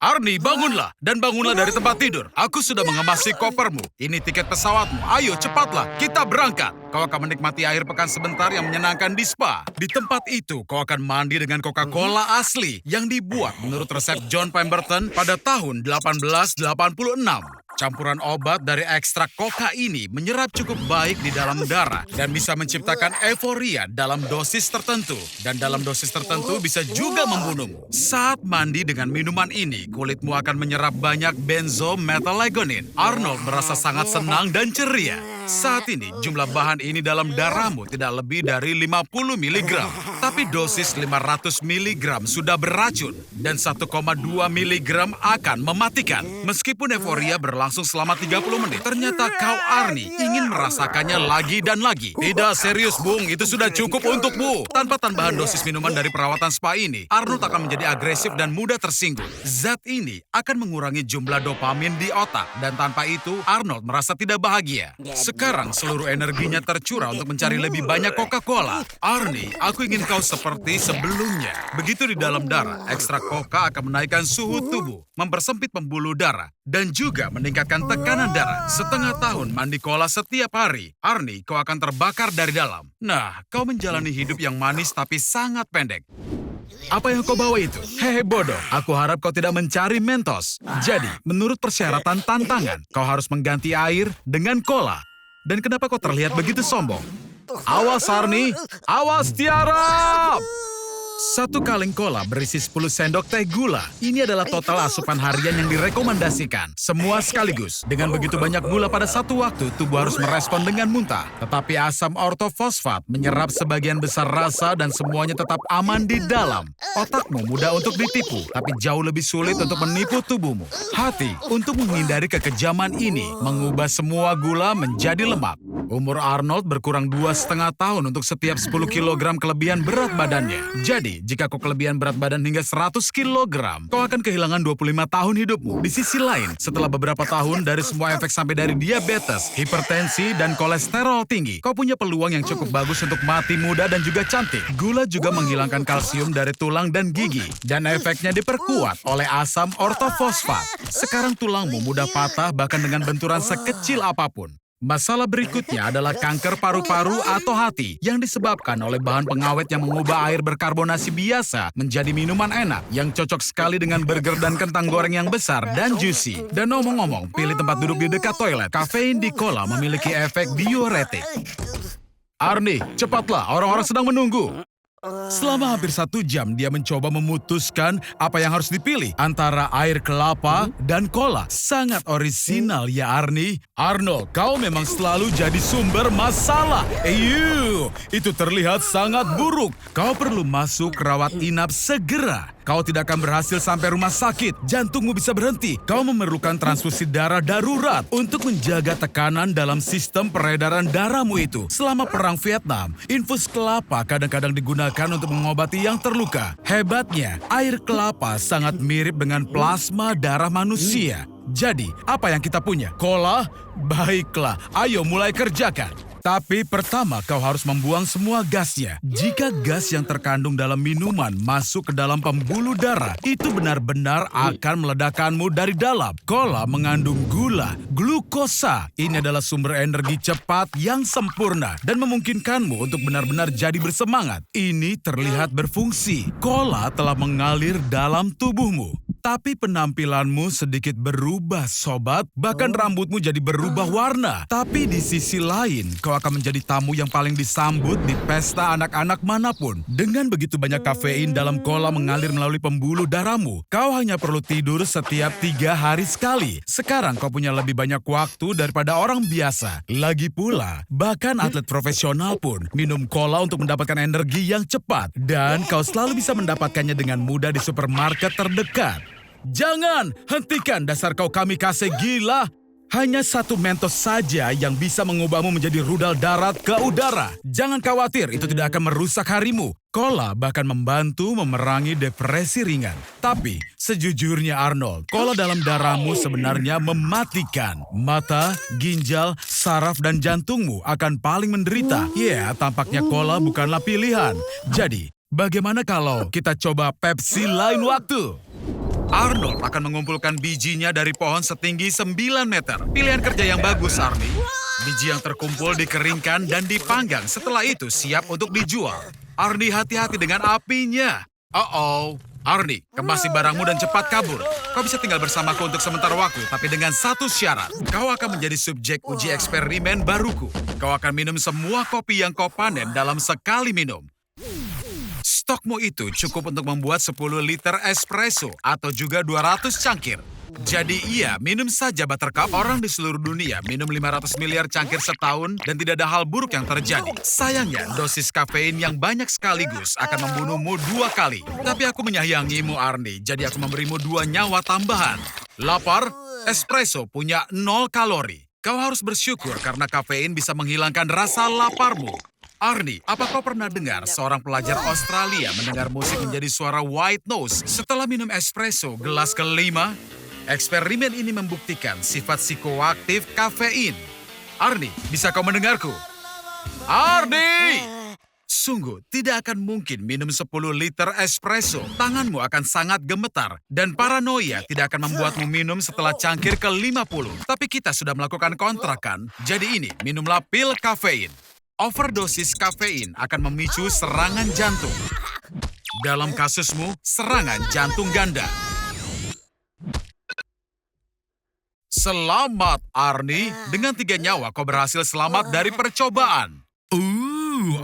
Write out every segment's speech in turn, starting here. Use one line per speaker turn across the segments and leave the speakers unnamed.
Arnie, bangunlah. Dan bangunlah dari tempat tidur. Aku sudah mengemasi kopermu. Ini tiket pesawatmu. Ayo, cepatlah. Kita berangkat. Kau akan menikmati akhir pekan sebentar yang menyenangkan di spa. Di tempat itu, kau akan mandi dengan Coca-Cola asli yang dibuat menurut resep John Pemberton pada tahun 1886. Campuran obat dari ekstrak koka ini menyerap cukup baik di dalam darah dan bisa menciptakan euforia dalam dosis tertentu. Dan dalam dosis tertentu bisa juga membunuhmu. Saat mandi dengan minuman ini, kulitmu akan menyerap banyak benzomethylgonin. Arnold merasa sangat senang dan ceria. Saat ini, jumlah bahan ini dalam darahmu tidak lebih dari 50 mg. Tapi dosis 500 mg sudah beracun dan 1,2 mg akan mematikan. Meskipun euforia berlangsung selama 30 menit, ternyata kau Arnie ingin merasakannya lagi dan lagi. Tidak serius, Bung. Itu sudah cukup untukmu. Tanpa tambahan dosis minuman dari perawatan spa ini, Arnold akan menjadi agresif dan mudah tersinggung. Zat ini akan mengurangi jumlah dopamin di otak dan tanpa itu, Arnold merasa tidak bahagia. Sekarang seluruh energinya tercurah untuk mencari lebih banyak Coca-Cola. Arnie, aku ingin kau seperti sebelumnya. Begitu di dalam darah, ekstrak Coca akan menaikkan suhu tubuh, mempersempit pembuluh darah, dan juga meningkatkan tekanan darah. Setengah tahun mandi cola setiap hari, Arnie, kau akan terbakar dari dalam. Nah, kau menjalani hidup yang manis tapi sangat pendek. Apa yang kau bawa itu? Hehe bodoh, aku harap kau tidak mencari Mentos. Jadi, menurut persyaratan tantangan, kau harus mengganti air dengan cola. Dan kenapa kau terlihat begitu sombong? Awas Arnie, awas tiarap! 1 kaleng cola berisi 10 sendok teh gula. Ini adalah total asupan harian yang direkomendasikan. Semua sekaligus. Dengan begitu banyak gula pada satu waktu, tubuh harus merespon dengan muntah. Tetapi asam ortofosfat menyerap sebagian besar rasa dan semuanya tetap aman di dalam. Otakmu mudah untuk ditipu, tapi jauh lebih sulit untuk menipu tubuhmu. Hati, untuk menghindari kekejaman ini, mengubah semua gula menjadi lemak. Umur Arnold berkurang 2,5 tahun untuk setiap 10 kg kelebihan berat badannya. Jadi, jika kau kelebihan berat badan hingga 100 kg, kau akan kehilangan 25 tahun hidupmu. Di sisi lain, setelah beberapa tahun dari semua efek sampai dari diabetes, hipertensi, dan kolesterol tinggi, kau punya peluang yang cukup bagus untuk mati muda dan juga cantik. Gula juga menghilangkan kalsium dari tulang dan gigi, dan efeknya diperkuat oleh asam ortofosfat. Sekarang tulangmu mudah patah bahkan dengan benturan sekecil apapun. Masalah berikutnya adalah kanker paru-paru atau hati yang disebabkan oleh bahan pengawet yang mengubah air berkarbonasi biasa menjadi minuman enak yang cocok sekali dengan burger dan kentang goreng yang besar dan juicy. Dan ngomong-ngomong, pilih tempat duduk di dekat toilet. Kafein di cola memiliki efek diuretik. Arnie, cepatlah, orang-orang sedang menunggu. Selama hampir 1 jam, dia mencoba memutuskan apa yang harus dipilih antara air kelapa dan cola. Sangat orisinal ya, Arnie. Arnold, kau memang selalu jadi sumber masalah. Itu terlihat sangat buruk. Kau perlu masuk rawat inap segera. Kau tidak akan berhasil sampai rumah sakit. Jantungmu bisa berhenti. Kau memerlukan transfusi darah darurat untuk menjaga tekanan dalam sistem peredaran darahmu itu. Selama Perang Vietnam, infus kelapa kadang-kadang digunakan untuk mengobati yang terluka. Hebatnya, air kelapa sangat mirip dengan plasma darah manusia. Jadi, apa yang kita punya? Cola? Baiklah, ayo mulai kerjakan. Tapi pertama kau harus membuang semua gasnya. Jika gas yang terkandung dalam minuman masuk ke dalam pembuluh darah, itu benar-benar akan meledakkanmu dari dalam. Cola mengandung gula, glukosa. Ini adalah sumber energi cepat yang sempurna dan memungkinkanmu untuk benar-benar jadi bersemangat. Ini terlihat berfungsi. Cola telah mengalir dalam tubuhmu. Tapi penampilanmu sedikit berubah, sobat. Bahkan rambutmu jadi berubah warna. Tapi di sisi lain, kau akan menjadi tamu yang paling disambut di pesta anak-anak manapun. Dengan begitu banyak kafein dalam cola mengalir melalui pembuluh darahmu, kau hanya perlu tidur setiap 3 hari sekali. Sekarang kau punya lebih banyak waktu daripada orang biasa. Lagi pula, bahkan atlet profesional pun minum cola untuk mendapatkan energi yang cepat. Dan kau selalu bisa mendapatkannya dengan mudah di supermarket terdekat. Jangan, hentikan dasar kau kamikaze gila. Hanya 1 Mentos saja yang bisa mengubahmu menjadi rudal darat ke udara. Jangan khawatir, itu tidak akan merusak harimu. Cola bahkan membantu memerangi depresi ringan. Tapi, sejujurnya Arnold, cola dalam darahmu sebenarnya mematikan. Mata, ginjal, saraf, dan jantungmu akan paling menderita. Ya, tampaknya cola bukanlah pilihan. Jadi, bagaimana kalau kita coba Pepsi lain waktu? Arnold akan mengumpulkan bijinya dari pohon setinggi 9 meter. Pilihan kerja yang bagus, Arnie. Biji yang terkumpul dikeringkan dan dipanggang. Setelah itu siap untuk dijual. Arnie, hati-hati dengan apinya. Arnie, kemasi barangmu dan cepat kabur. Kau bisa tinggal bersamaku untuk sementara waktu, tapi dengan satu syarat. Kau akan menjadi subjek uji eksperimen baruku. Kau akan minum semua kopi yang kau panen dalam sekali minum. Stokmu itu cukup untuk membuat 10 liter espresso atau juga 200 cangkir. Jadi iya, minum saja Buttercup. Orang di seluruh dunia minum 500 miliar cangkir setahun dan tidak ada hal buruk yang terjadi. Sayangnya, dosis kafein yang banyak sekaligus akan membunuhmu 2 kali. Tapi aku menyayangimu, Arnie, jadi aku memberimu 2 nyawa tambahan. Lapar? Espresso punya 0 kalori. Kau harus bersyukur karena kafein bisa menghilangkan rasa laparmu. Arnie, apa kau pernah dengar seorang pelajar Australia mendengar musik menjadi suara white noise setelah minum espresso gelas kelima? Eksperimen ini membuktikan sifat psikoaktif kafein. Arnie, bisa kau mendengarku? Arnie! Sungguh, tidak akan mungkin minum 10 liter espresso. Tanganmu akan sangat gemetar. Dan paranoia tidak akan membuatmu minum setelah cangkir ke-50. Tapi kita sudah melakukan kontrakan. Jadi ini, minumlah pil kafein. Overdosis kafein akan memicu serangan jantung. Dalam kasusmu, serangan jantung ganda. Selamat, Arnie. Dengan 3 nyawa, kau berhasil selamat dari percobaan.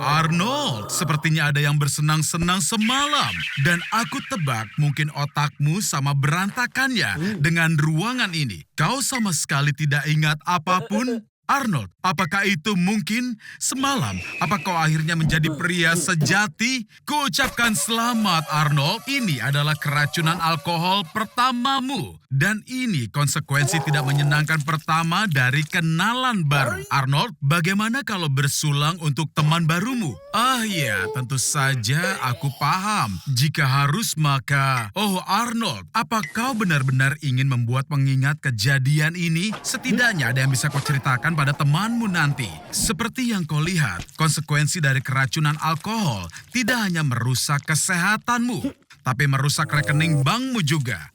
Arnold, sepertinya ada yang bersenang-senang semalam. Dan aku tebak mungkin otakmu sama berantakannya dengan ruangan ini. Kau sama sekali tidak ingat apapun? Arnold, apakah itu mungkin? Semalam, apa kau akhirnya menjadi pria sejati? Kuucapkan selamat, Arnold. Ini adalah keracunan alkohol pertamamu. Dan ini konsekuensi tidak menyenangkan pertama dari kenalan baru. Arnold, bagaimana kalau bersulang untuk teman barumu? Ya, tentu saja aku paham. Jika harus maka... Oh, Arnold, apa kau benar-benar ingin membuat pengingat kejadian ini? Setidaknya ada yang bisa kau ceritakan pada temanmu nanti. Seperti yang kau lihat, konsekuensi dari keracunan alkohol tidak hanya merusak kesehatanmu, tapi merusak rekening bankmu juga.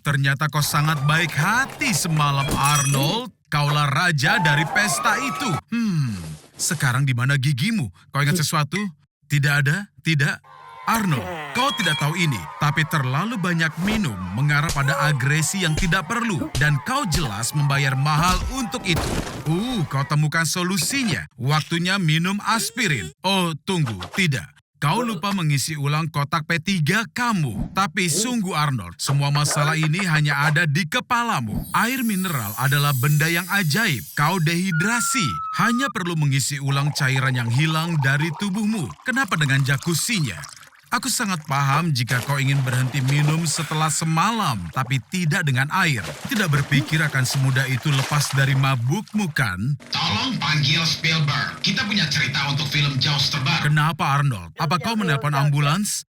Ternyata kau sangat baik hati semalam, Arnold. Kaulah raja dari pesta itu. Sekarang di mana gigimu? Kau ingat sesuatu? Tidak ada? Tidak? Arnold, kau tidak tahu ini, tapi terlalu banyak minum mengarah pada agresi yang tidak perlu. Dan kau jelas membayar mahal untuk itu. Kau temukan solusinya. Waktunya minum aspirin. Oh, tunggu, tidak. Kau lupa mengisi ulang kotak P3 kamu. Tapi sungguh Arnold, semua masalah ini hanya ada di kepalamu. Air mineral adalah benda yang ajaib. Kau dehidrasi. Hanya perlu mengisi ulang cairan yang hilang dari tubuhmu. Kenapa dengan jacuzzinya? Aku sangat paham jika kau ingin berhenti minum setelah semalam, tapi tidak dengan air. Tidak berpikir akan semudah itu lepas dari mabukmu, kan?
Tolong panggil Spielberg. Kita punya cerita untuk film Jaws terbaru.
Kenapa, Arnold? Apa kau menelpon ambulans?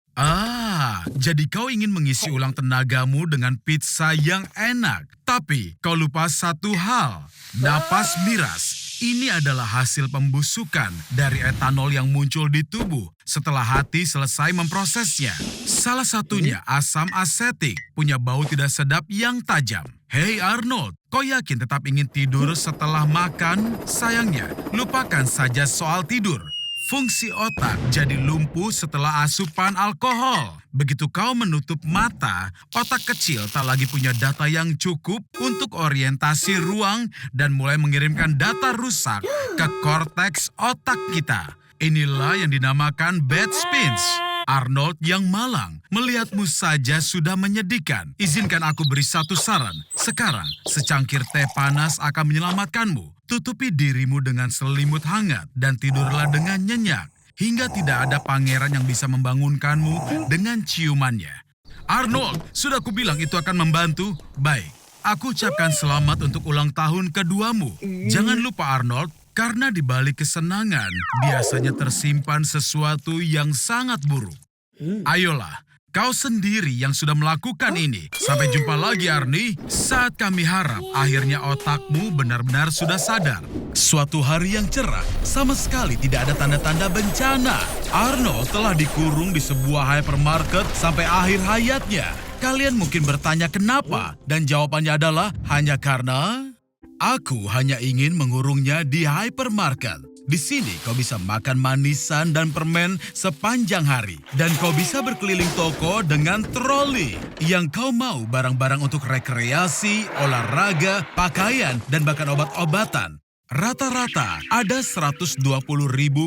Jadi kau ingin mengisi ulang tenagamu dengan pizza yang enak. Tapi kau lupa satu hal, napas miras. Ini adalah hasil pembusukan dari etanol yang muncul di tubuh setelah hati selesai memprosesnya. Salah satunya asam asetik, punya bau tidak sedap yang tajam. Hei Arnold, kau yakin tetap ingin tidur setelah makan? Sayangnya, lupakan saja soal tidur. Fungsi otak jadi lumpuh setelah asupan alkohol. Begitu kau menutup mata, otak kecil tak lagi punya data yang cukup untuk orientasi ruang dan mulai mengirimkan data rusak ke korteks otak kita. Inilah yang dinamakan bad spins. Arnold yang malang, melihatmu saja sudah menyedihkan. Izinkan aku beri satu saran. Sekarang, secangkir teh panas akan menyelamatkanmu. Tutupi dirimu dengan selimut hangat dan tidurlah dengan nyenyak. Hingga tidak ada pangeran yang bisa membangunkanmu dengan ciumannya. Arnold, sudah kubilang itu akan membantu. Baik, aku ucapkan selamat untuk ulang tahun keduamu. Jangan lupa Arnold, karena di balik kesenangan biasanya tersimpan sesuatu yang sangat buruk. Ayolah, kau sendiri yang sudah melakukan ini. Sampai jumpa lagi Arnie. Saat kami harap akhirnya otakmu benar-benar sudah sadar. Suatu hari yang cerah, sama sekali tidak ada tanda-tanda bencana. Arnold telah dikurung di sebuah hypermarket sampai akhir hayatnya. Kalian mungkin bertanya kenapa, dan jawabannya adalah hanya karena aku hanya ingin mengurungnya di hypermarket. Di sini kau bisa makan manisan dan permen sepanjang hari. Dan kau bisa berkeliling toko dengan troli. Yang kau mau barang-barang untuk rekreasi, olahraga, pakaian, dan bahkan obat-obatan. Rata-rata ada 120.000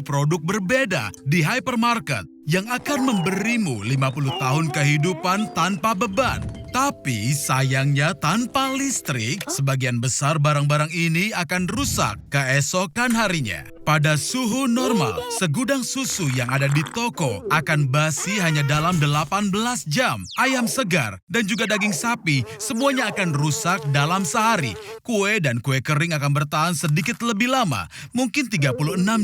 produk berbeda di hypermarket yang akan memberimu 50 tahun kehidupan tanpa beban. Tapi sayangnya tanpa listrik, sebagian besar barang-barang ini akan rusak keesokan harinya. Pada suhu normal, segudang susu yang ada di toko akan basi hanya dalam 18 jam. Ayam segar dan juga daging sapi semuanya akan rusak dalam sehari. Kue dan kue kering akan bertahan sedikit lebih lama, mungkin 36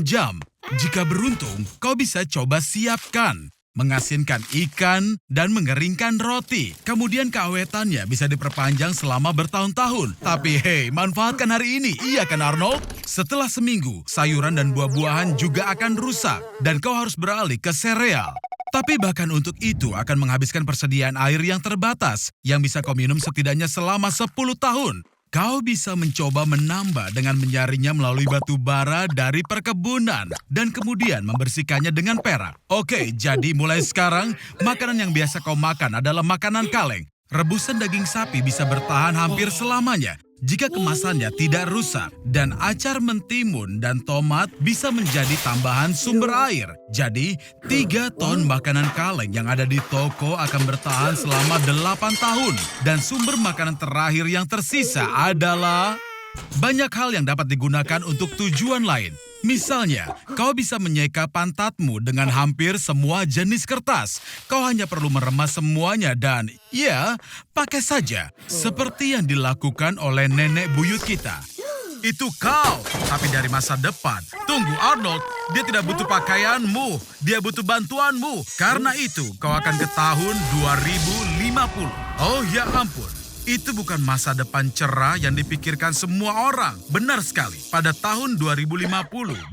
jam. Jika beruntung, kau bisa coba siapkan. Mengasinkan ikan dan mengeringkan roti. Kemudian keawetannya bisa diperpanjang selama bertahun-tahun. Tapi hey, manfaatkan hari ini, iya kan Arnold? Setelah seminggu, sayuran dan buah-buahan juga akan rusak. Dan kau harus beralih ke sereal. Tapi bahkan untuk itu akan menghabiskan persediaan air yang terbatas, yang bisa kau minum setidaknya selama 10 tahun. Kau bisa mencoba menambah dengan menyaringnya melalui batu bara dari perkebunan dan kemudian membersihkannya dengan perak. Oke, jadi mulai sekarang, makanan yang biasa kau makan adalah makanan kaleng. Rebusan daging sapi bisa bertahan hampir selamanya jika kemasannya tidak rusak. Dan acar mentimun dan tomat bisa menjadi tambahan sumber air. Jadi, 3 ton makanan kaleng yang ada di toko akan bertahan selama 8 tahun. Dan sumber makanan terakhir yang tersisa adalah banyak hal yang dapat digunakan untuk tujuan lain. Misalnya, kau bisa menyeka pantatmu dengan hampir semua jenis kertas. Kau hanya perlu meremas semuanya dan, ya, pakai saja. Seperti yang dilakukan oleh nenek buyut kita. Itu kau, tapi dari masa depan. Tunggu Arnold, dia tidak butuh pakaianmu. Dia butuh bantuanmu. Karena itu, kau akan ke tahun 2050. Oh ya ampun. Itu bukan masa depan cerah yang dipikirkan semua orang. Benar sekali, pada tahun 2050,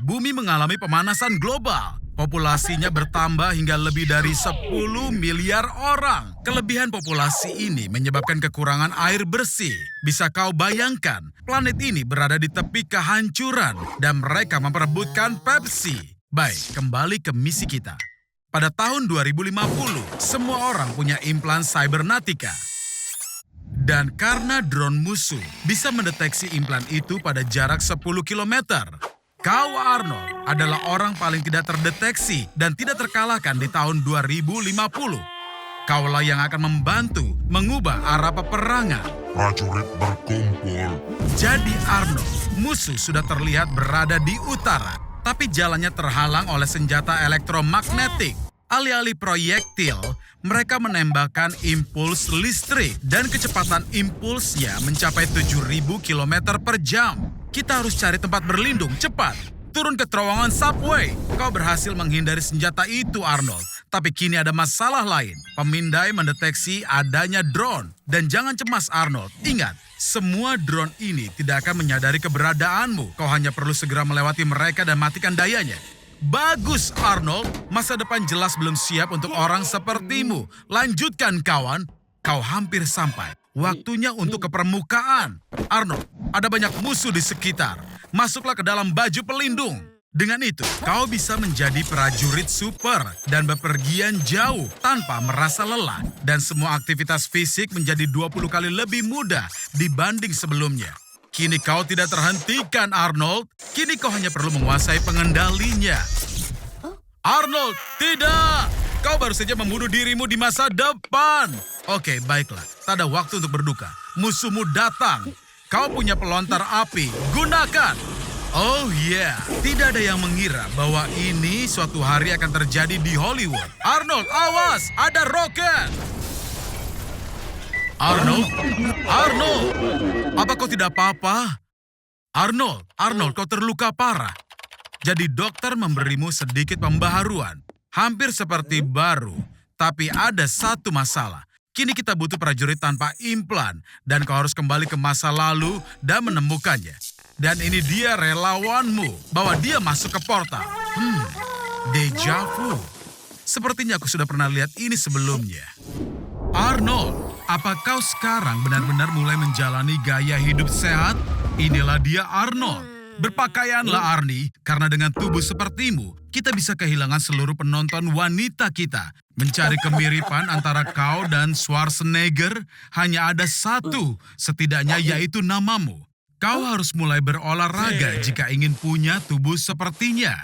bumi mengalami pemanasan global. Populasinya bertambah hingga lebih dari 10 miliar orang. Kelebihan populasi ini menyebabkan kekurangan air bersih. Bisa kau bayangkan, planet ini berada di tepi kehancuran dan mereka memperebutkan Pepsi. Baik, kembali ke misi kita. Pada tahun 2050, semua orang punya implan cybernetica. Dan karena drone musuh bisa mendeteksi implan itu pada jarak 10 km. Kau Arnold adalah orang paling tidak terdeteksi dan tidak terkalahkan di tahun 2050. Kaulah yang akan membantu mengubah arah peperangan.
Prajurit berkumpul.
Jadi Arnold, musuh sudah terlihat berada di utara, tapi jalannya terhalang oleh senjata elektromagnetik. Alih-alih proyektil, mereka menembakkan impuls listrik dan kecepatan impulsnya mencapai 7.000 km per jam. Kita harus cari tempat berlindung, cepat. Turun ke terowongan subway. Kau berhasil menghindari senjata itu, Arnold. Tapi kini ada masalah lain. Pemindai mendeteksi adanya drone. Dan jangan cemas, Arnold. Ingat, semua drone ini tidak akan menyadari keberadaanmu. Kau hanya perlu segera melewati mereka dan matikan dayanya. Bagus, Arnold. Masa depan jelas belum siap untuk orang sepertimu. Lanjutkan, kawan. Kau hampir sampai. Waktunya untuk ke permukaan. Arnold, ada banyak musuh di sekitar. Masuklah ke dalam baju pelindung. Dengan itu, kau bisa menjadi prajurit super dan bepergian jauh tanpa merasa lelah. Dan semua aktivitas fisik menjadi 20 kali lebih mudah dibanding sebelumnya. Kini kau tidak terhentikan, Arnold. Kini kau hanya perlu menguasai pengendalinya. Arnold, tidak! Kau baru saja membunuh dirimu di masa depan. Oke, baiklah. Tak ada waktu untuk berduka. Musuhmu datang. Kau punya pelontar api. Gunakan! Oh yeah, tidak ada yang mengira bahwa ini suatu hari akan terjadi di Hollywood. Arnold, awas! Ada roket! Arnold? Arnold! Apa kau tidak apa-apa? Arnold, kau terluka parah. Jadi dokter memberimu sedikit pembaharuan. Hampir seperti baru. Tapi ada satu masalah. Kini kita butuh prajurit tanpa implan. Dan kau harus kembali ke masa lalu dan menemukannya. Dan ini dia relawanmu. Bawa dia masuk ke portal. Deja vu. Sepertinya aku sudah pernah lihat ini sebelumnya. Arnold, Apa kau sekarang benar-benar mulai menjalani gaya hidup sehat? Inilah dia Arnold. Berpakaianlah Arnie, karena dengan tubuh sepertimu, kita bisa kehilangan seluruh penonton wanita kita. Mencari kemiripan antara kau dan Schwarzenegger hanya ada satu, setidaknya yaitu namamu. Kau harus mulai berolahraga jika ingin punya tubuh sepertinya.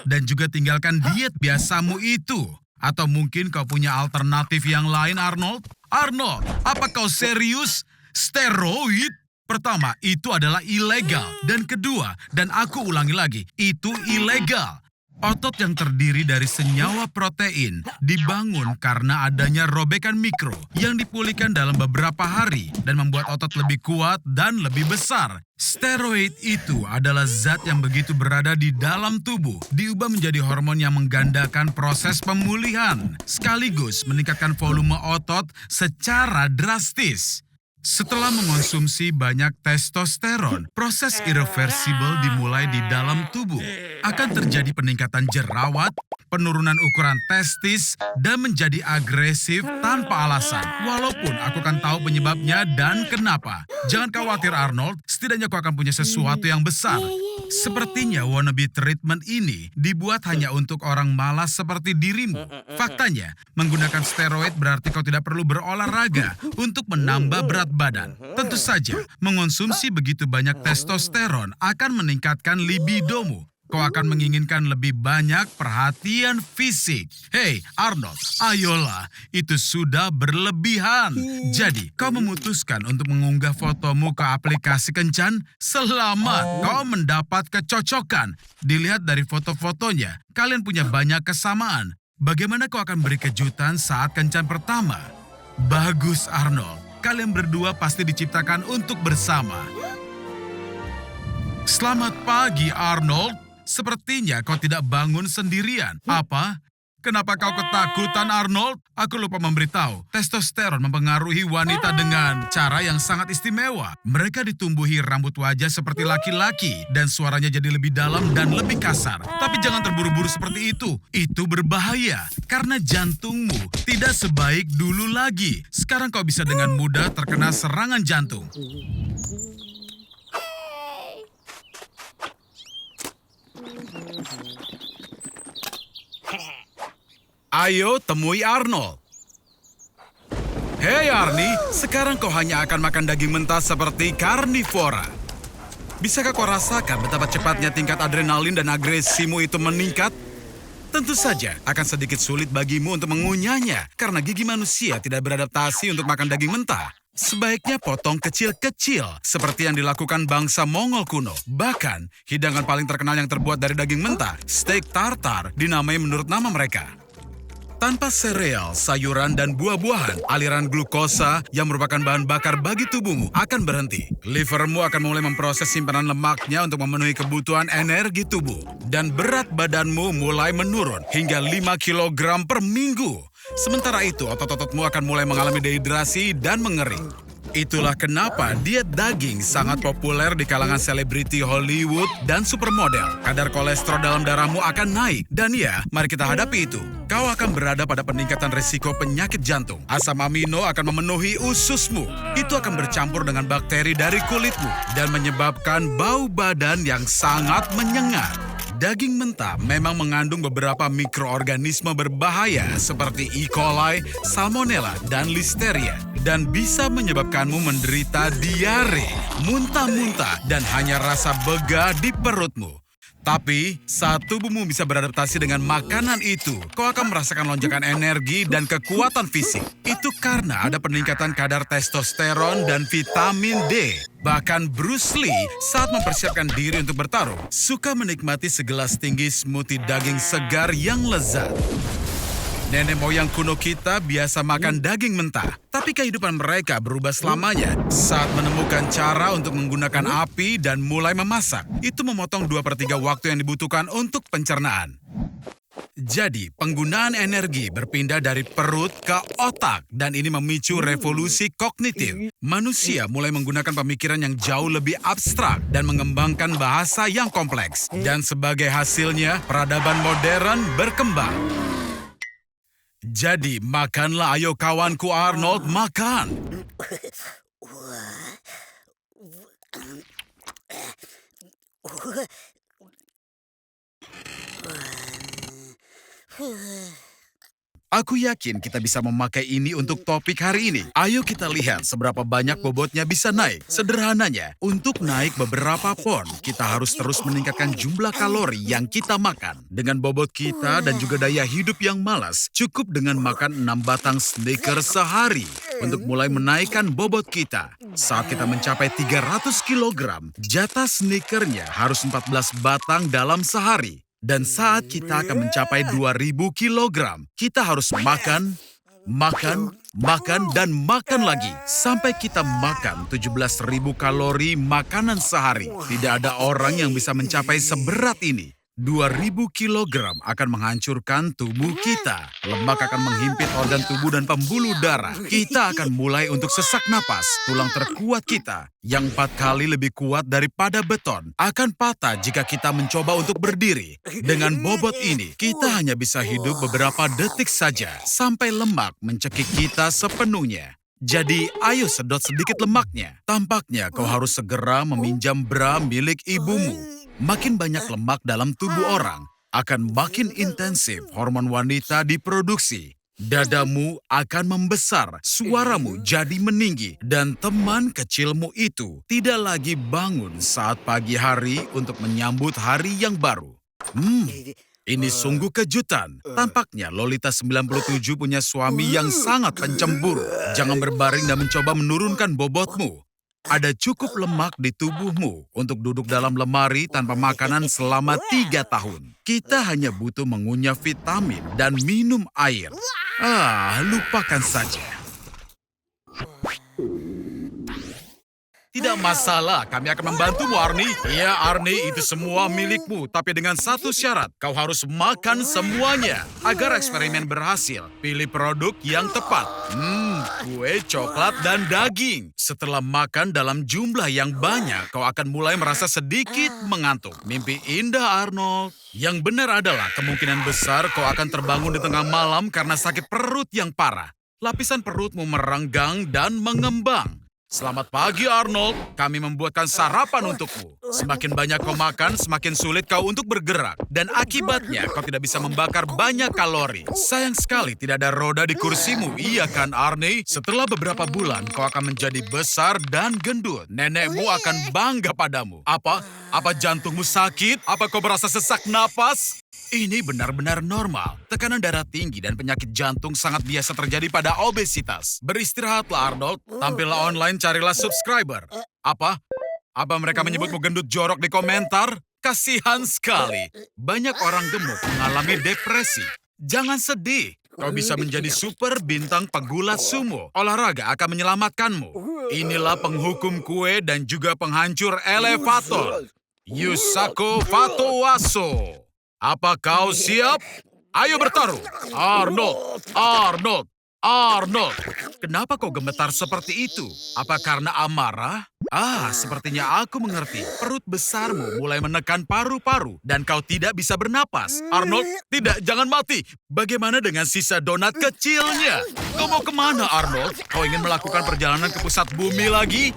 Dan juga tinggalkan diet biasamu itu. Atau mungkin kau punya alternatif yang lain, Arnold? Arnold, apa kau serius? Steroid? Pertama, itu adalah ilegal. Dan kedua, dan aku ulangi lagi, itu ilegal. Otot yang terdiri dari senyawa protein dibangun karena adanya robekan mikro yang dipulihkan dalam beberapa hari dan membuat otot lebih kuat dan lebih besar. Steroid itu adalah zat yang begitu berada di dalam tubuh, diubah menjadi hormon yang menggandakan proses pemulihan, sekaligus meningkatkan volume otot secara drastis. Setelah mengonsumsi banyak testosteron, proses irreversibel dimulai di dalam tubuh. Akan terjadi peningkatan jerawat, penurunan ukuran testis, dan menjadi agresif tanpa alasan. Walaupun aku kan tahu penyebabnya dan kenapa. Jangan khawatir Arnold, setidaknya kau akan punya sesuatu yang besar. Sepertinya wannabe treatment ini dibuat hanya untuk orang malas seperti dirimu. Faktanya, menggunakan steroid berarti kau tidak perlu berolahraga untuk menambah berat badan. Tentu saja, mengonsumsi begitu banyak testosteron akan meningkatkan libidomu. Kau akan menginginkan lebih banyak perhatian fisik. Hei, Arnold, ayolah, itu sudah berlebihan. Jadi, kau memutuskan untuk mengunggah fotomu ke aplikasi Kencan? Selamat, kau mendapat kecocokan. Dilihat dari foto-fotonya, kalian punya banyak kesamaan. Bagaimana kau akan beri kejutan saat Kencan pertama? Bagus, Arnold. Kalian berdua pasti diciptakan untuk bersama. Selamat pagi, Arnold. Sepertinya kau tidak bangun sendirian. Apa? Kenapa kau ketakutan, Arnold? Aku lupa memberitahu, testosteron mempengaruhi wanita dengan cara yang sangat istimewa. Mereka ditumbuhi rambut wajah seperti laki-laki dan suaranya jadi lebih dalam dan lebih kasar. Tapi jangan terburu-buru seperti itu. Itu berbahaya karena jantungmu tidak sebaik dulu lagi. Sekarang kau bisa dengan mudah terkena serangan jantung. Ayo temui Arnold. Hei Arnie, sekarang kau hanya akan makan daging mentah seperti karnivora. Bisakah kau rasakan betapa cepatnya tingkat adrenalin dan agresimu itu meningkat? Tentu saja akan sedikit sulit bagimu untuk mengunyahnya karena gigi manusia tidak beradaptasi untuk makan daging mentah. Sebaiknya potong kecil-kecil seperti yang dilakukan bangsa Mongol kuno. Bahkan, hidangan paling terkenal yang terbuat dari daging mentah, steak tartar, dinamai menurut nama mereka. Tanpa sereal, sayuran, dan buah-buahan, aliran glukosa yang merupakan bahan bakar bagi tubuhmu akan berhenti. Livermu akan mulai memproses simpanan lemaknya untuk memenuhi kebutuhan energi tubuh. Dan berat badanmu mulai menurun hingga 5 kg per minggu. Sementara itu, otot-ototmu akan mulai mengalami dehidrasi dan mengering. Itulah kenapa diet daging sangat populer di kalangan selebriti Hollywood dan supermodel. Kadar kolesterol dalam darahmu akan naik. Dan ya, mari kita hadapi itu. Kau akan berada pada peningkatan risiko penyakit jantung. Asam amino akan memenuhi ususmu. Itu akan bercampur dengan bakteri dari kulitmu dan menyebabkan bau badan yang sangat menyengat. Daging mentah memang mengandung beberapa mikroorganisme berbahaya seperti E. coli, Salmonella, dan Listeria. Dan bisa menyebabkanmu menderita diare, muntah-muntah, dan hanya rasa bega di perutmu. Tapi, saat tubuhmu bisa beradaptasi dengan makanan itu, kau akan merasakan lonjakan energi dan kekuatan fisik. Itu karena ada peningkatan kadar testosteron dan vitamin D. Bahkan Bruce Lee saat mempersiapkan diri untuk bertarung, suka menikmati segelas tinggi smoothie daging segar yang lezat. Nenek moyang kuno kita biasa makan daging mentah, tapi kehidupan mereka berubah selamanya saat menemukan cara untuk menggunakan api dan mulai memasak. Itu memotong 2/3 waktu yang dibutuhkan untuk pencernaan. Jadi, penggunaan energi berpindah dari perut ke otak dan ini memicu revolusi kognitif. Manusia mulai menggunakan pemikiran yang jauh lebih abstrak dan mengembangkan bahasa yang kompleks. Dan sebagai hasilnya, peradaban modern berkembang. Jadi makanlah ayo kawanku Arnold, makan. Aku yakin kita bisa memakai ini untuk topik hari ini. Ayo kita lihat seberapa banyak bobotnya bisa naik. Sederhananya, untuk naik beberapa pon, kita harus terus meningkatkan jumlah kalori yang kita makan. Dengan bobot kita dan juga daya hidup yang malas, cukup dengan makan 6 batang Snickers sehari untuk mulai menaikkan bobot kita. Saat kita mencapai 300 kg, jatah Snickernya harus 14 batang dalam sehari. Dan saat kita akan mencapai 2000 kg, kita harus makan, dan makan lagi. Sampai kita makan 17.000 kalori makanan sehari. Tidak ada orang yang bisa mencapai seberat ini. 2000 kg akan menghancurkan tubuh kita. Lemak akan menghimpit organ tubuh dan pembuluh darah. Kita akan mulai untuk sesak napas. Tulang terkuat kita, yang 4 kali lebih kuat daripada beton, akan patah jika kita mencoba untuk berdiri. Dengan bobot ini, kita hanya bisa hidup beberapa detik saja, sampai lemak mencekik kita sepenuhnya. Jadi, ayo sedot sedikit lemaknya. Tampaknya kau harus segera meminjam bra milik ibumu. Makin banyak lemak dalam tubuh orang, akan makin intensif hormon wanita diproduksi. Dadamu akan membesar, suaramu jadi meninggi, dan teman kecilmu itu tidak lagi bangun saat pagi hari untuk menyambut hari yang baru. Ini sungguh kejutan. Tampaknya Lolita 97 punya suami yang sangat pencemburu. Jangan berbaring dan mencoba menurunkan bobotmu. Ada cukup lemak di tubuhmu untuk duduk dalam lemari tanpa makanan selama 3 tahun. Kita hanya butuh mengunyah vitamin dan minum air. Lupakan saja. Tidak masalah, kami akan membantumu, Arnie. Iya, Arnie, itu semua milikmu. Tapi dengan satu syarat, kau harus makan semuanya. Agar eksperimen berhasil, pilih produk yang tepat. Kue, coklat, dan daging. Setelah makan dalam jumlah yang banyak, kau akan mulai merasa sedikit mengantuk. Mimpi indah, Arnold. Yang benar adalah kemungkinan besar kau akan terbangun di tengah malam karena sakit perut yang parah. Lapisan perutmu merenggang dan mengembang. Selamat pagi, Arnold. Kami membuatkan sarapan untukmu. Semakin banyak kau makan, semakin sulit kau untuk bergerak. Dan akibatnya, kau tidak bisa membakar banyak kalori. Sayang sekali tidak ada roda di kursimu, iya kan, Arnie? Setelah beberapa bulan, kau akan menjadi besar dan gendut. Nenekmu akan bangga padamu. Apa jantungmu sakit? Apa kau merasa sesak napas? Ini benar-benar normal. Tekanan darah tinggi dan penyakit jantung sangat biasa terjadi pada obesitas. Beristirahatlah, Arnold. Tampillah online, carilah subscriber. Apa mereka menyebutmu gendut jorok di komentar? Kasihan sekali. Banyak orang gemuk mengalami depresi. Jangan sedih. Kau bisa menjadi super bintang pegulat sumo. Olahraga akan menyelamatkanmu. Inilah penghukum kue dan juga penghancur elevator. Yusaku Fatowaso. Apa kau siap? Ayo bertaruh. Arnold. Kenapa kau gemetar seperti itu? Apa karena amarah? Sepertinya aku mengerti. Perut besarmu mulai menekan paru-paru dan kau tidak bisa bernapas. Arnold, tidak, jangan mati. Bagaimana dengan sisa donat kecilnya? Kau mau kemana, Arnold? Kau ingin melakukan perjalanan ke pusat bumi lagi?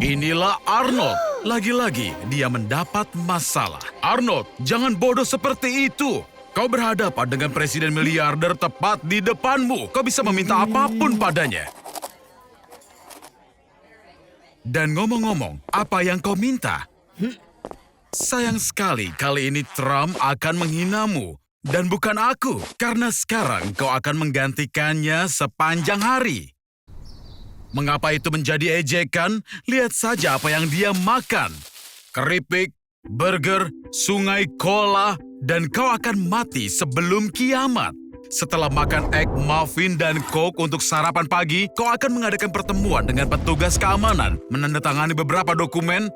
Inilah Arnold. Lagi-lagi dia mendapat masalah. Arnold, jangan bodoh seperti itu. Kau berhadapan dengan presiden miliarder tepat di depanmu. Kau bisa meminta apapun padanya. Dan ngomong-ngomong, apa yang kau minta? Sayang sekali, kali ini Trump akan menghinamu. Dan bukan aku, karena sekarang kau akan menggantikannya sepanjang hari. Mengapa itu menjadi ejekan? Lihat saja apa yang dia makan. Keripik, burger, sungai cola, dan kau akan mati sebelum kiamat. Setelah makan egg, muffin, dan coke untuk sarapan pagi, kau akan mengadakan pertemuan dengan petugas keamanan, menandatangani beberapa dokumen.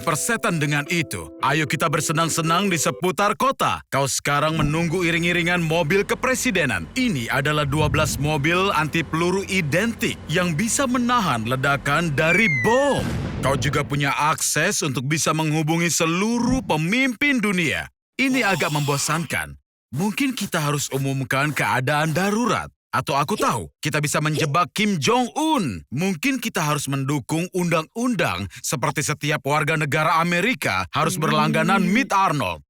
Persetan dengan itu. Ayo kita bersenang-senang di seputar kota. Kau sekarang menunggu iring-iringan mobil kepresidenan. Ini adalah 12 mobil anti peluru identik yang bisa menahan ledakan dari bom. Kau juga punya akses untuk bisa menghubungi seluruh pemimpin dunia. Ini agak membosankan. Mungkin kita harus umumkan keadaan darurat. Atau aku tahu, kita bisa menjebak Kim Jong-un. Mungkin kita harus mendukung undang-undang seperti setiap warga negara Amerika harus berlangganan Meet Arnold.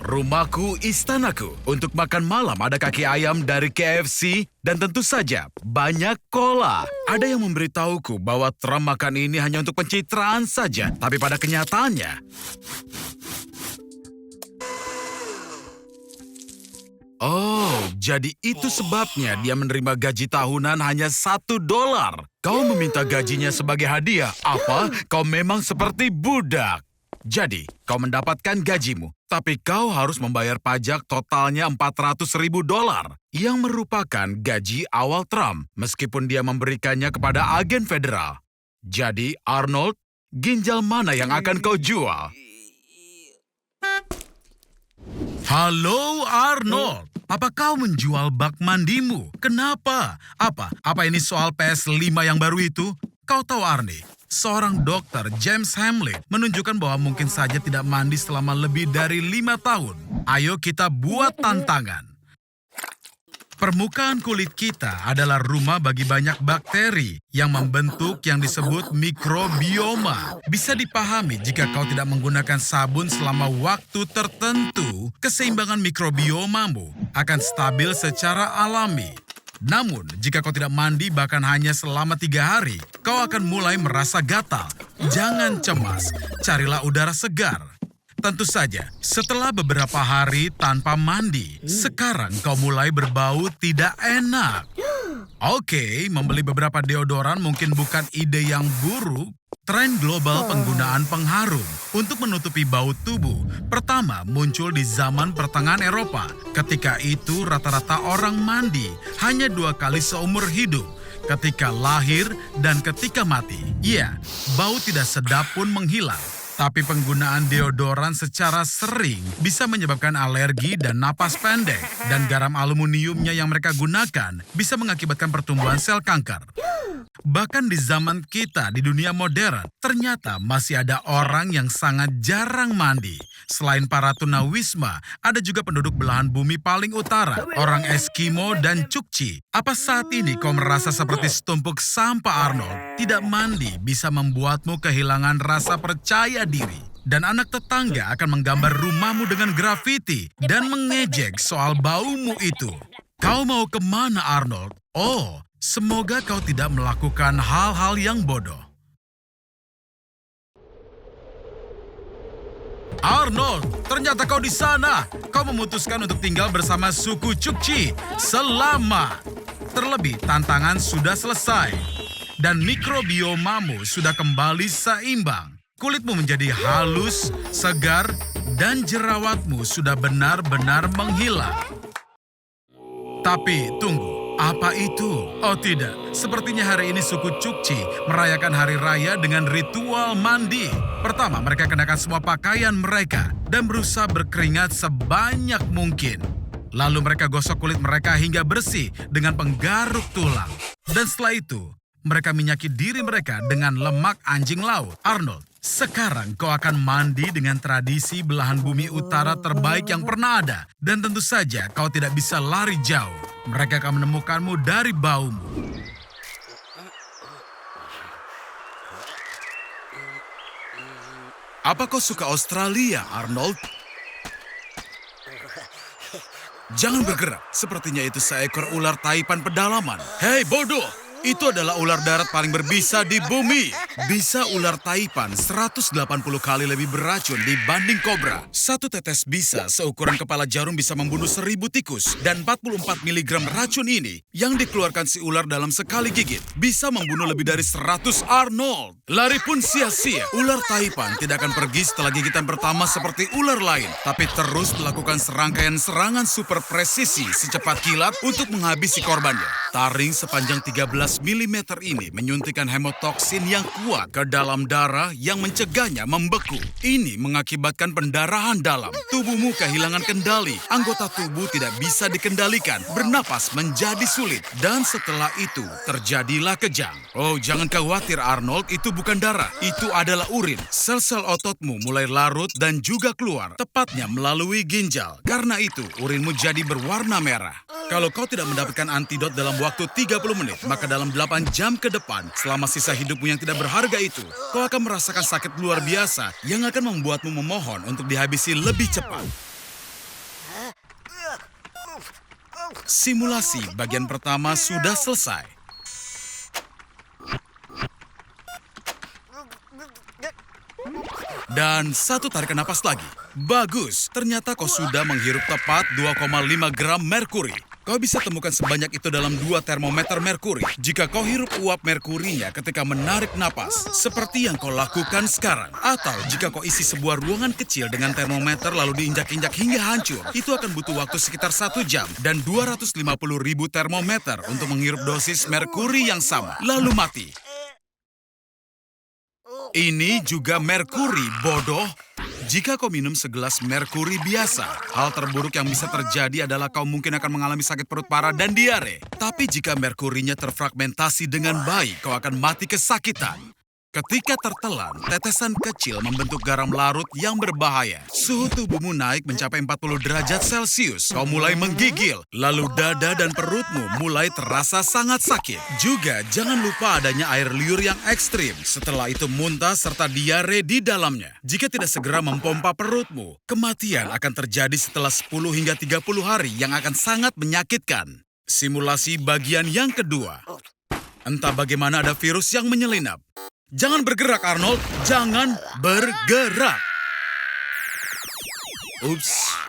Rumahku, istanaku. Untuk makan malam ada kaki ayam dari KFC dan tentu saja banyak cola. Ada yang memberitahuku bahwa Trump makan ini hanya untuk pencitraan saja, tapi pada kenyataannya... Oh, jadi itu sebabnya dia menerima gaji tahunan hanya $1. Kau meminta gajinya sebagai hadiah. Apa? Kau memang seperti budak. Jadi, kau mendapatkan gajimu, tapi kau harus membayar pajak totalnya $400.000, yang merupakan gaji awal Trump, meskipun dia memberikannya kepada agen federal. Jadi, Arnold, ginjal mana yang akan kau jual? Halo, Arnold. Apa kau menjual bak mandimu? Kenapa? Apa ini soal PS5 yang baru itu? Kau tahu, Arnie, seorang dokter, James Hamlet, menunjukkan bahwa mungkin saja tidak mandi selama lebih dari 5 tahun. Ayo kita buat tantangan. Permukaan kulit kita adalah rumah bagi banyak bakteri yang membentuk yang disebut mikrobioma. Bisa dipahami jika kau tidak menggunakan sabun selama waktu tertentu, keseimbangan mikrobiomamu akan stabil secara alami. Namun, jika kau tidak mandi bahkan hanya selama 3 hari, kau akan mulai merasa gatal. Jangan cemas, carilah udara segar. Tentu saja, setelah beberapa hari tanpa mandi, sekarang kau mulai berbau tidak enak. Oke, membeli beberapa deodoran mungkin bukan ide yang buruk. Tren global penggunaan pengharum untuk menutupi bau tubuh pertama muncul di zaman pertengahan Eropa. Ketika itu rata-rata orang mandi hanya 2 kali seumur hidup, ketika lahir dan ketika mati. Ya, bau tidak sedap pun menghilang. Tapi penggunaan deodoran secara sering bisa menyebabkan alergi dan napas pendek. Dan garam aluminiumnya yang mereka gunakan bisa mengakibatkan pertumbuhan sel kanker. Bahkan di zaman kita di dunia modern, ternyata masih ada orang yang sangat jarang mandi. Selain para tunawisma, ada juga penduduk belahan bumi paling utara, orang Eskimo dan Chukchi. Apa saat ini kau merasa seperti setumpuk sampah, Arnold? Tidak mandi bisa membuatmu kehilangan rasa percaya diri. Dan anak tetangga akan menggambar rumahmu dengan grafiti dan mengejek soal baumu itu. Kau mau kemana, Arnold? Oh, semoga kau tidak melakukan hal-hal yang bodoh. Arnold, ternyata kau di sana. Kau memutuskan untuk tinggal bersama suku Chukchi selama. Terlebih, tantangan sudah selesai. Dan mikrobiomamu sudah kembali seimbang. Kulitmu menjadi halus, segar, dan jerawatmu sudah benar-benar menghilang. Tapi tunggu, apa itu? Oh tidak, sepertinya hari ini suku Chukchi merayakan hari raya dengan ritual mandi. Pertama, mereka kenakan semua pakaian mereka dan berusaha berkeringat sebanyak mungkin. Lalu mereka gosok kulit mereka hingga bersih dengan penggaruk tulang. Dan setelah itu, mereka minyaki diri mereka dengan lemak anjing laut. Arnold, sekarang kau akan mandi dengan tradisi belahan bumi utara terbaik yang pernah ada. Dan tentu saja kau tidak bisa lari jauh. Mereka akan menemukanmu dari baumu. Apa kau suka Australia, Arnold? Jangan bergerak, sepertinya itu seekor ular taipan pedalaman. Hei bodoh, Itu adalah ular darat paling berbisa di bumi. Bisa ular taipan 180 kali lebih beracun dibanding kobra. Satu tetes bisa seukuran kepala jarum bisa membunuh 1000 tikus. Dan 44 mg racun ini yang dikeluarkan si ular dalam sekali gigit bisa membunuh lebih dari 100 Arnold. Lari pun sia-sia. Ular taipan tidak akan pergi setelah gigitan pertama seperti ular lain. Tapi terus melakukan serangkaian serangan super presisi secepat kilat untuk menghabisi korbannya. Taring sepanjang 13 mm ini menyuntikkan hemotoksin yang kuat ke dalam darah yang mencegahnya membeku. Ini mengakibatkan pendarahan dalam. Tubuhmu kehilangan kendali. Anggota tubuh tidak bisa dikendalikan. Bernapas menjadi sulit. Dan setelah itu terjadilah kejang. Oh, jangan khawatir Arnold, itu bukan darah. Itu adalah urin. Sel-sel ototmu mulai larut dan juga keluar. Tepatnya melalui ginjal. Karena itu urinmu jadi berwarna merah. Kalau kau tidak mendapatkan antidot dalam waktu 30 menit, maka dalam 8 jam ke depan, selama sisa hidupmu yang tidak berharga itu, kau akan merasakan sakit luar biasa yang akan membuatmu memohon untuk dihabisi lebih cepat. Simulasi bagian pertama sudah selesai. Dan satu tarikan napas lagi. Bagus, ternyata kau sudah menghirup tepat 2,5 gram merkuri. Kau bisa temukan sebanyak itu dalam 2 termometer merkuri jika kau hirup uap merkurinya ketika menarik napas, seperti yang kau lakukan sekarang. Atau jika kau isi sebuah ruangan kecil dengan termometer lalu diinjak-injak hingga hancur, itu akan butuh waktu sekitar 1 jam dan 250.000 termometer untuk menghirup dosis merkuri yang sama, lalu mati. Ini juga merkuri, bodoh. Jika kau minum segelas merkuri biasa, hal terburuk yang bisa terjadi adalah kau mungkin akan mengalami sakit perut parah dan diare. Tapi jika merkurinya terfragmentasi dengan baik, kau akan mati kesakitan. Ketika tertelan, tetesan kecil membentuk garam larut yang berbahaya. Suhu tubuhmu naik mencapai 40 derajat Celcius. Kau mulai menggigil, lalu dada dan perutmu mulai terasa sangat sakit. Juga jangan lupa adanya air liur yang ekstrim. Setelah itu muntah serta diare di dalamnya. Jika tidak segera mempompa perutmu, kematian akan terjadi setelah 10 hingga 30 hari yang akan sangat menyakitkan. Simulasi bagian yang kedua. Entah bagaimana ada virus yang menyelinap. Jangan bergerak, Arnold. Jangan bergerak. Ups.